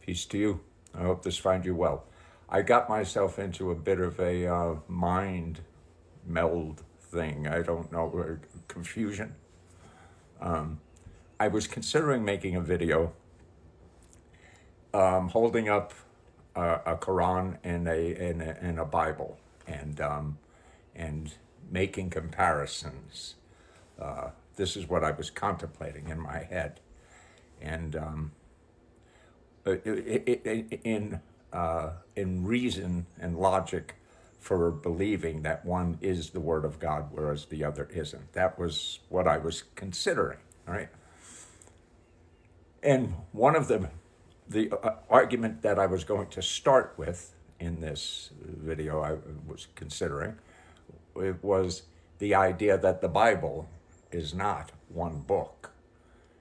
Peace to you. I hope this finds you well. I got myself into a bit of a mind meld thing. I don't know, confusion. I was considering making a video holding up a Quran and a Bible and making comparisons. This is what I was contemplating in my head. And in reason and logic for believing that one is the Word of God, whereas the other isn't. That was what I was considering. All right, and one of the argument that I was going to start with in this video I was considering, it was the idea that the Bible is not one book.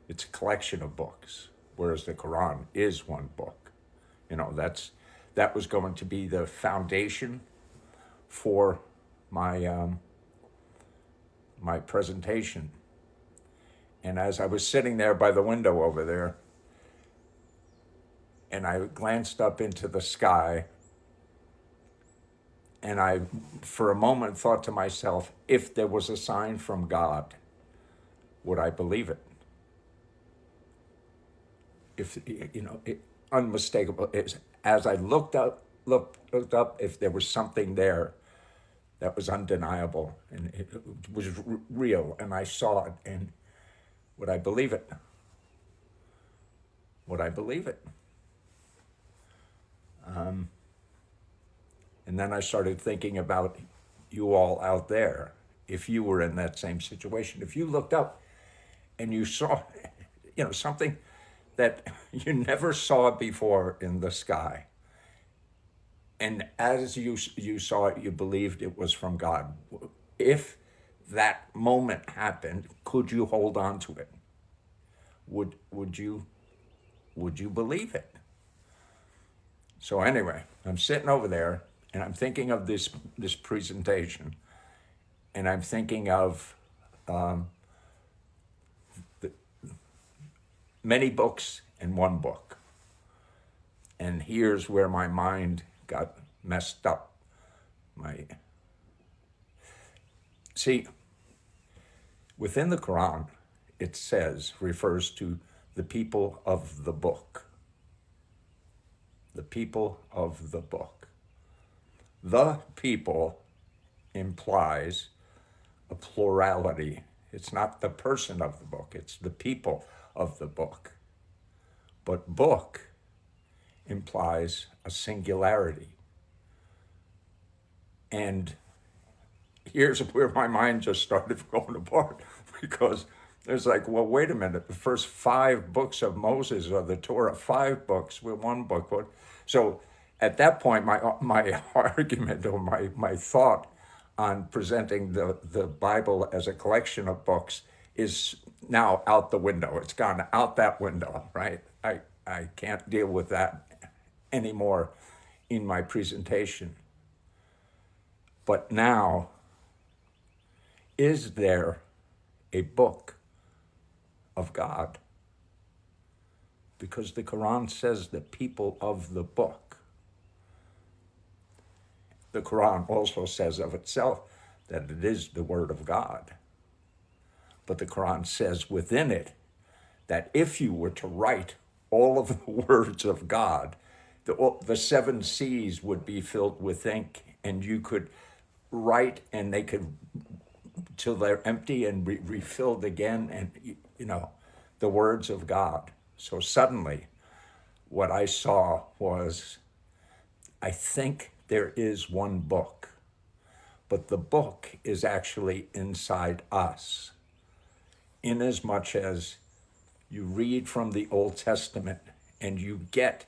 It's a collection of books, whereas the Quran is one book. That was going to be the foundation for my my presentation. And as I was sitting there by the window over there, and I glanced up into the sky, and I, for a moment, thought to myself, if there was a sign from God, would I believe it? If unmistakable. As I looked up, if there was something there that was undeniable and it was real, and I saw it, and would I believe it? Would I believe it? And then I started thinking about you all out there. If you were in that same situation, if you looked up and you saw, something that you never saw before in the sky, and as you saw it, you believed it was from God. If that moment happened, could you hold on to it? Would you believe it? So anyway, I'm sitting over there and I'm thinking of this presentation, and I'm thinking of many books in one book. And here's where my mind got messed up. See, within the Quran, it refers to the people of the book. The people of the book. The people implies a plurality. It's not the person of the book, it's the people of the book. But book implies a singularity. And here's where my mind just started going apart, because there's like, well, wait a minute, the first 5 books of Moses or the Torah, 5 books with one book. So at that point, my argument or my thought on presenting the Bible as a collection of books is now out the window. It's gone out that window, right? I can't deal with that anymore in my presentation. But now, is there a book of God? Because the Quran says the people of the book. The Quran also says of itself that it is the Word of God. But the Quran says within it that if you were to write all of the words of God, the 7 seas would be filled with ink, and you could write, and they could, till they're empty and refilled again, and the words of God. So suddenly, what I saw was, I think there is one book, but the book is actually inside us, inasmuch as you read from the Old Testament and you get,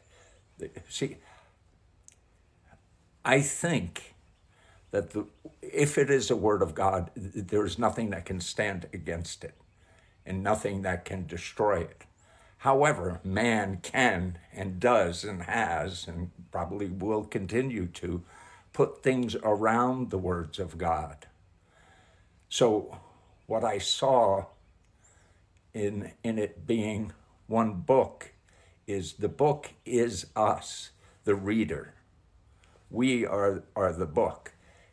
I think that if it is a word of God, there's nothing that can stand against it and nothing that can destroy it. However, man can and does and has and probably will continue to put things around the words of God. So what I saw in it being one book is the book is us, the reader. We are the book.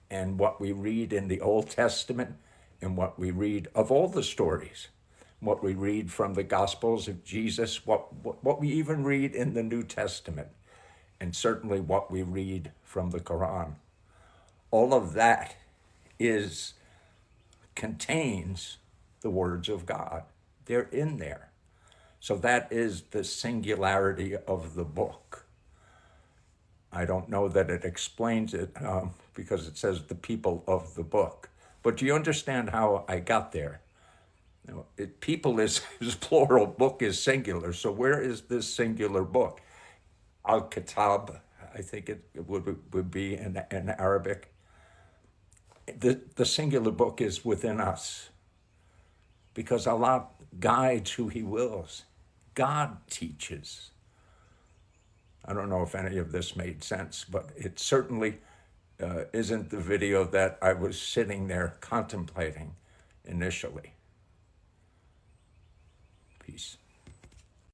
And what we read in the Old Testament and what we read of all the stories, what we read from the Gospels of Jesus, what we even read in the New Testament, and certainly what we read from the Quran, all of that contains the words of God. They're in there. So that is the singularity of the book. I don't know that it explains it because it says the people of the book. But do you understand how I got there? People is plural, book is singular. So where is this singular book? Al-Kitab, I think it would be in Arabic. The singular book is within us because Allah guides who he wills. God teaches. I don't know if any of this made sense, but it certainly isn't the video that I was sitting there contemplating initially. Peace.